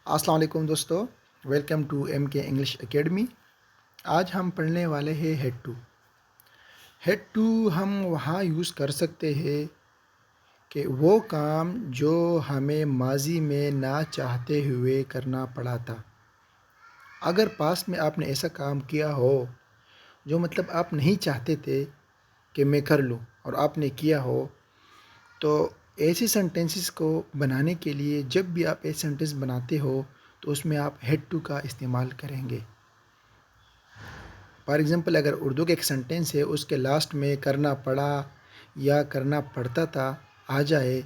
السلام علیکم دوستو، ویلکم ٹو ایم کے انگلش اکیڈمی۔ آج ہم پڑھنے والے ہیں ہیڈ ٹو ہم وہاں یوز کر سکتے ہیں کہ وہ کام جو ہمیں ماضی میں نہ چاہتے ہوئے کرنا پڑا تھا۔ اگر پاسٹ میں آپ نے ایسا کام کیا ہو جو مطلب آپ نہیں چاہتے تھے کہ میں کر لوں اور آپ نے کیا ہو، تو ایسی سینٹنسز کو بنانے کے لیے جب بھی آپ ایک سینٹنس بناتے ہو تو اس میں آپ ہیڈ ٹو کا استعمال کریں گے۔ فار ایگزامپل، اگر اردو کا ایک سینٹنس ہے، اس کے لاسٹ میں کرنا پڑا یا کرنا پڑتا تھا آ جائے،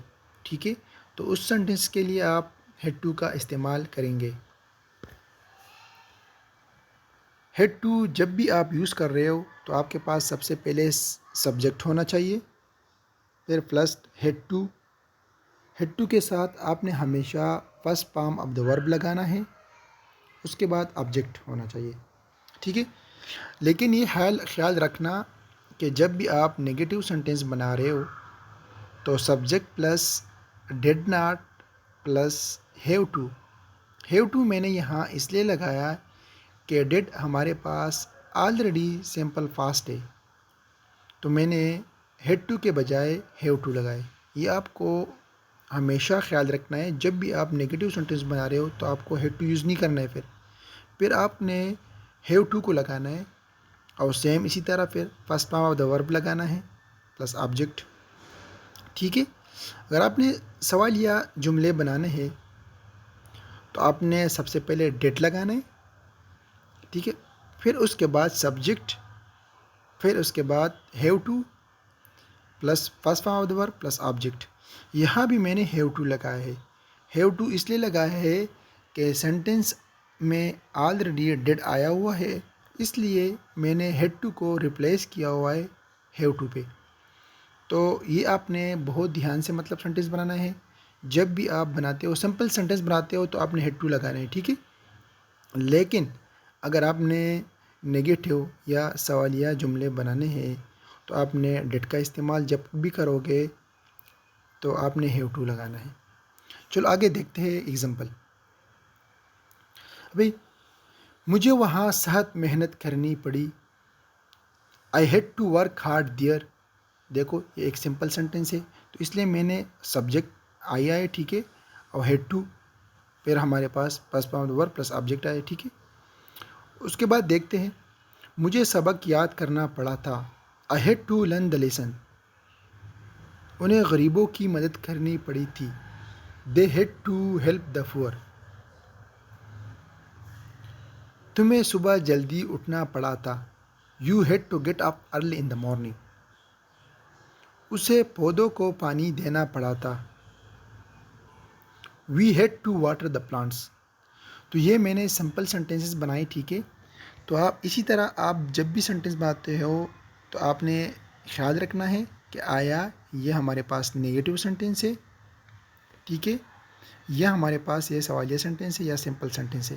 ٹھیک ہے، تو اس سینٹنس کے لیے آپ ہیڈ ٹو کا استعمال کریں گے۔ ہیڈ ٹو جب بھی آپ یوز کر رہے ہو تو آپ کے پاس سب سے پہلے سبجیکٹ ہونا چاہیے، پھر پلس ہیڈ ٹو کے ساتھ آپ نے ہمیشہ فرسٹ فارم آف دا ورب لگانا ہے، اس کے بعد آبجیکٹ ہونا چاہیے، ٹھیک ہے۔ لیکن یہ خیال رکھنا کہ جب بھی آپ نگیٹو سینٹنس بنا رہے ہو تو subject plus did not plus have to میں نے یہاں اس لیے لگایا کہ ڈیڈ ہمارے پاس آلریڈی سمپل فاسٹ ہے، تو میں نے ہیڈ ٹو کے بجائے ہیو ٹو لگائے۔ یہ آپ کو ہمیشہ خیال رکھنا ہے، جب بھی آپ نگیٹو سینٹنس بنا رہے ہو تو آپ کو ہیڈ ٹو یوز نہیں کرنا ہے، پھر آپ نے ہیو ٹو کو لگانا ہے، اور سیم اسی طرح پھر فرسٹ فارم آف دا ورب لگانا ہے پلس آبجیکٹ، ٹھیک ہے۔ اگر آپ نے سوال یا جملے بنانے ہیں تو آپ نے سب سے پہلے ڈیڈ لگانا ہے، ٹھیک ہے، پھر اس کے بعد سبجیکٹ، پھر اس کے بعد have two plus first form of the verb plus object. یہاں بھی میں نے ہیو ٹو لگایا ہے۔ ہیو ٹو اس لیے لگایا ہے کہ سینٹنس میں آلریڈی ڈیڈ آیا ہوا ہے، اس لیے میں نے ہیڈ ٹو کو ریپلیس کیا ہوا ہے ہیو ٹو پہ۔ تو یہ آپ نے بہت دھیان سے مطلب سینٹنس بنانا ہے۔ جب بھی آپ بناتے ہو، سمپل سینٹنس بناتے ہو، تو آپ نے ہیڈ ٹو لگانا ہے، ٹھیک ہے۔ لیکن اگر آپ نے نگیٹو یا سوالیہ جملے بنانے ہیں تو آپ نے ڈیڈ کا استعمال جب بھی کرو گے تو آپ نے ہیو ٹو لگانا ہے۔ چلو آگے دیکھتے ہیں ایگزامپل۔ ابھی مجھے وہاں سخت محنت کرنی پڑی، I had to work hard there. دیکھو یہ ایک سمپل سینٹنس ہے، تو اس لیے میں نے سبجیکٹ آیا ہے، ٹھیک ہے، اور ہیڈ ٹو، پھر ہمارے پاس first form of the verb plus object آیا، ٹھیک ہے۔ اس کے بعد دیکھتے ہیں، مجھے سبق یاد کرنا پڑا تھا، I had to learn the lesson. انہیں غریبوں کی مدد کرنی پڑی تھی، they had to help the poor. تمہیں صبح جلدی اٹھنا پڑا تھا، you had to get up early in the morning. اسے پودوں کو پانی دینا پڑا تھا، we had to water the plants. تو یہ میں نے سمپل سینٹنسز بنائی، ٹھیک ہے۔ تو آپ اسی طرح آپ جب بھی سینٹنس بناتے ہو تو آپ نے خیال رکھنا ہے کہ آیا یہ ہمارے پاس نگیٹو سینٹنس ہے، ٹھیک ہے، یا ہمارے پاس یہ سوالیہ سینٹنس ہے یا سمپل سینٹنس ہے۔